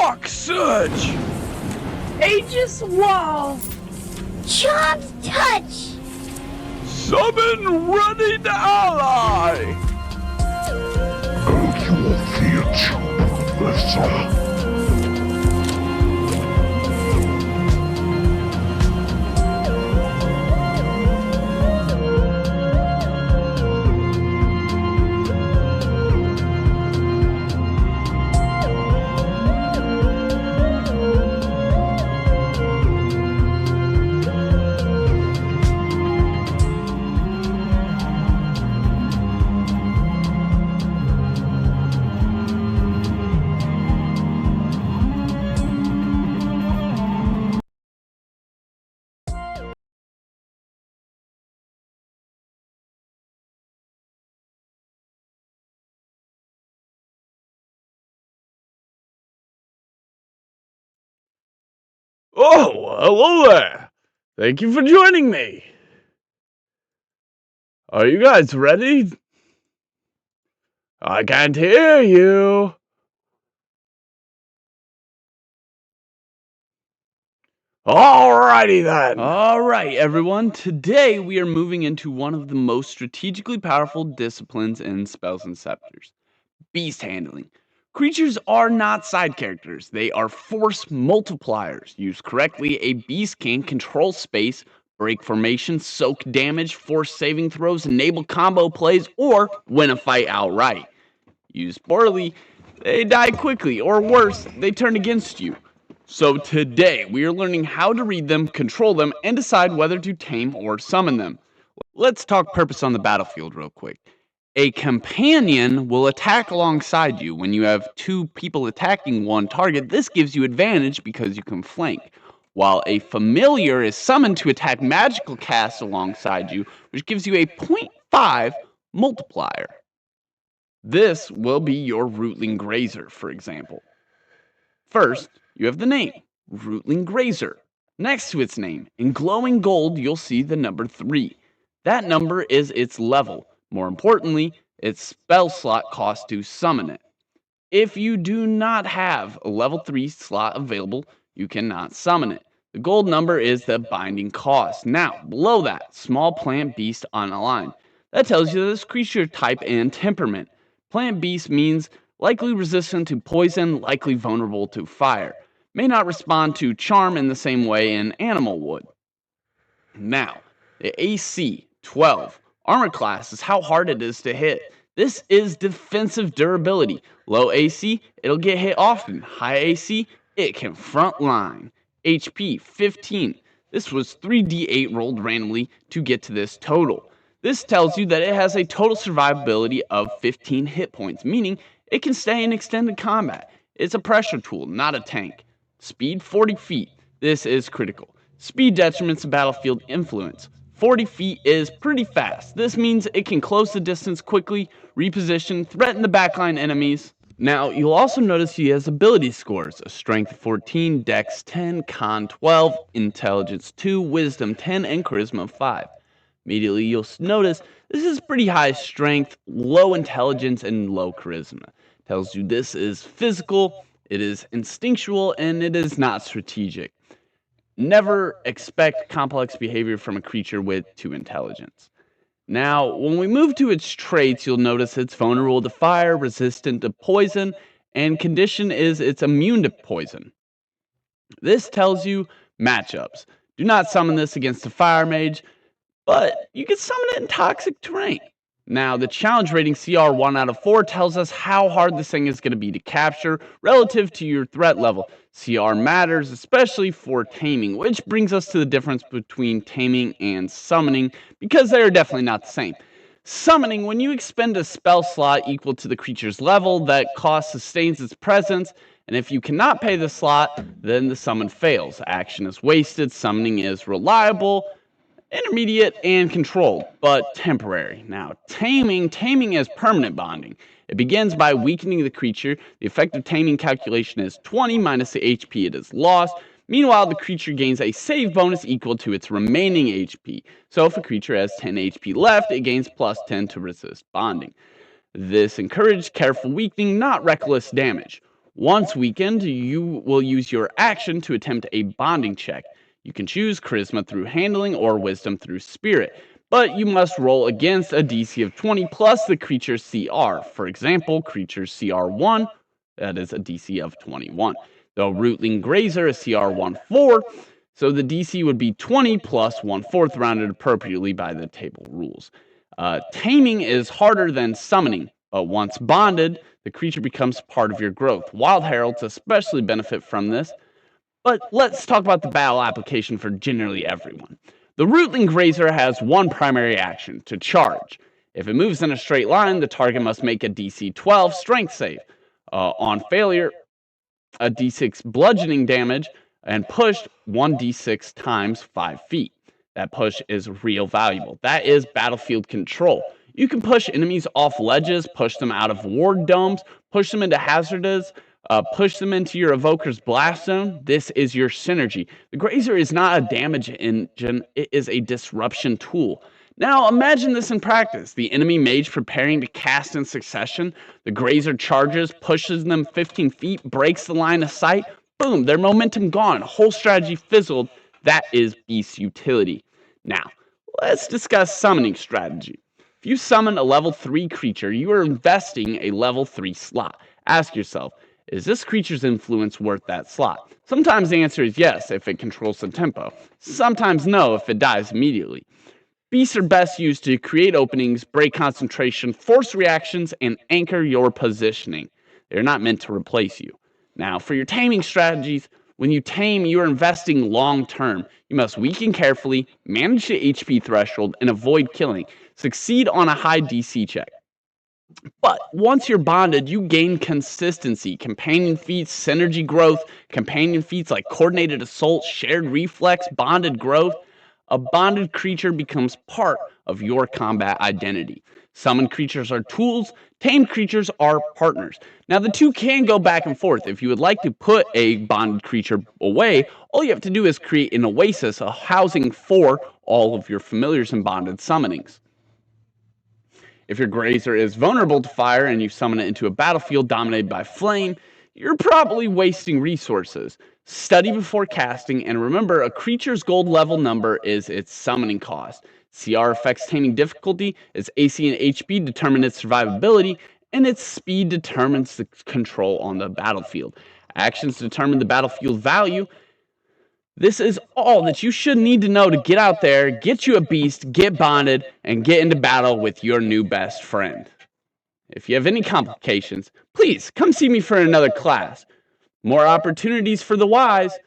Rock Surge! Aegis Wall! Chom's Touch! Summon Running Ally! Oh, hello there! Thank you for joining me! Are you guys ready? I can't hear you! Alrighty then! Alright, everyone. Today we are moving into one of the most strategically powerful disciplines in Spells and Scepters. Beast handling. Creatures are not side characters, they are force multipliers. Used correctly, a beast can control space, break formation, soak damage, force saving throws, enable combo plays, or win a fight outright. Used poorly, they die quickly, or worse, they turn against you. So today, we are learning how to read them, control them, and decide whether to tame or summon them. Let's talk purpose on the battlefield real quick. A companion will attack alongside you. When you have two people attacking one target, this gives you advantage because you can flank. While a familiar is summoned to attack magical casts alongside you, which gives you a 0.5 multiplier. This will be your Rootling Grazer, for example. First, you have the name, Rootling Grazer. Next to its name, in glowing gold, you'll see the number 3. That number is its level. More importantly, its spell slot cost to summon it. If you do not have a level 3 slot available, you cannot summon it. The gold number is the binding cost. Now, below that, small plant beast on a line. That tells you this creature type and temperament. Plant beast means likely resistant to poison, likely vulnerable to fire. May not respond to charm in the same way an animal would. Now, the AC 12. Armor class is how hard it is to hit. This is defensive durability. Low AC, it'll get hit often. High AC, it can front line. HP 15. This was 3d8 rolled randomly to get to this total. This tells you that it has a total survivability of 15 hit points, meaning it can stay in extended combat. It's a pressure tool, not a tank. Speed 40 feet. This is critical. Speed detriments the battlefield influence. 40 feet is pretty fast. This means it can close the distance quickly, reposition, threaten the backline enemies. Now, you'll also notice he has ability scores, a strength 14, dex 10, con 12, intelligence 2, wisdom 10, and charisma 5. Immediately, you'll notice this is pretty high strength, low intelligence, and low charisma. Tells you this is physical, it is instinctual, and it is not strategic. Never expect complex behavior from a creature with 2 intelligence. Now, when we move to its traits, you'll notice it's vulnerable to fire, resistant to poison, and condition is it's immune to poison. This tells you matchups. Do not summon this against a fire mage, but you can summon it in toxic terrain. Now, the challenge rating CR 1 out of 4 tells us how hard this thing is going to be to capture relative to your threat level. CR matters, especially for taming, which brings us to the difference between taming and summoning, because they are definitely not the same. Summoning, when you expend a spell slot equal to the creature's level, that cost sustains its presence, and if you cannot pay the slot, then the summon fails. Action is wasted, summoning is reliable, intermediate, and controlled, but temporary. Now, taming is permanent bonding. It begins by weakening the creature. The effective taming calculation is 20 minus the HP it has lost. Meanwhile, the creature gains a save bonus equal to its remaining HP. So if a creature has 10 HP left, it gains plus 10 to resist bonding. This encouraged careful weakening, not reckless damage. Once weakened, you will use your action to attempt a bonding check. You can choose Charisma through Handling or Wisdom through Spirit, but you must roll against a DC of 20 plus the creature's CR. For example, creature's CR1, that is a DC of 21. The Rootling Grazer is CR14, so the DC would be 20 plus 1/4 rounded appropriately by the table rules. Taming is harder than summoning, but once bonded, the creature becomes part of your growth. Wild Heralds especially benefit from this, but let's talk about the battle application for generally everyone. The Rootling Grazer has one primary action, to charge. If it moves in a straight line, the target must make a DC 12 strength save. On failure, a d6 bludgeoning damage and pushed 1d6 times 5 feet. That push is real valuable. That is battlefield control. You can push enemies off ledges, push them out of ward domes, push them into hazards, push them into your evoker's blast zone. This is your synergy. The Grazer is not a damage engine, it is a disruption tool. Now imagine this in practice. The enemy mage preparing to cast in succession. The Grazer charges, pushes them 15 feet, breaks the line of sight. Boom, their momentum gone. Whole strategy fizzled. That is beast utility. Now, let's discuss summoning strategy. If you summon a level 3 creature, you are investing a level 3 slot. Ask yourself, is this creature's influence worth that slot? Sometimes the answer is yes if it controls the tempo. Sometimes no if it dies immediately. Beasts are best used to create openings, break concentration, force reactions, and anchor your positioning. They're not meant to replace you. Now, for your taming strategies, when you tame, you are investing long term. You must weaken carefully, manage the HP threshold, and avoid killing. Succeed on a high DC check. But once you're bonded, you gain consistency, companion feats, synergy growth, companion feats like coordinated assault, shared reflex, bonded growth. A bonded creature becomes part of your combat identity. Summoned creatures are tools, tamed creatures are partners. Now, the two can go back and forth. If you would like to put a bonded creature away, all you have to do is create an oasis, a housing for all of your familiars and bonded summonings. If your Grazer is vulnerable to fire and you summon it into a battlefield dominated by flame, you're probably wasting resources. Study before casting, and remember, a creature's gold level number is its summoning cost. CR affects taming difficulty, its AC and HP determine its survivability, and its speed determines the control on the battlefield. Actions determine the battlefield value. This is all that you should need to know to get out there, get you a beast, get bonded, and get into battle with your new best friend. If you have any complications, please come see me for another class. More opportunities for the wise.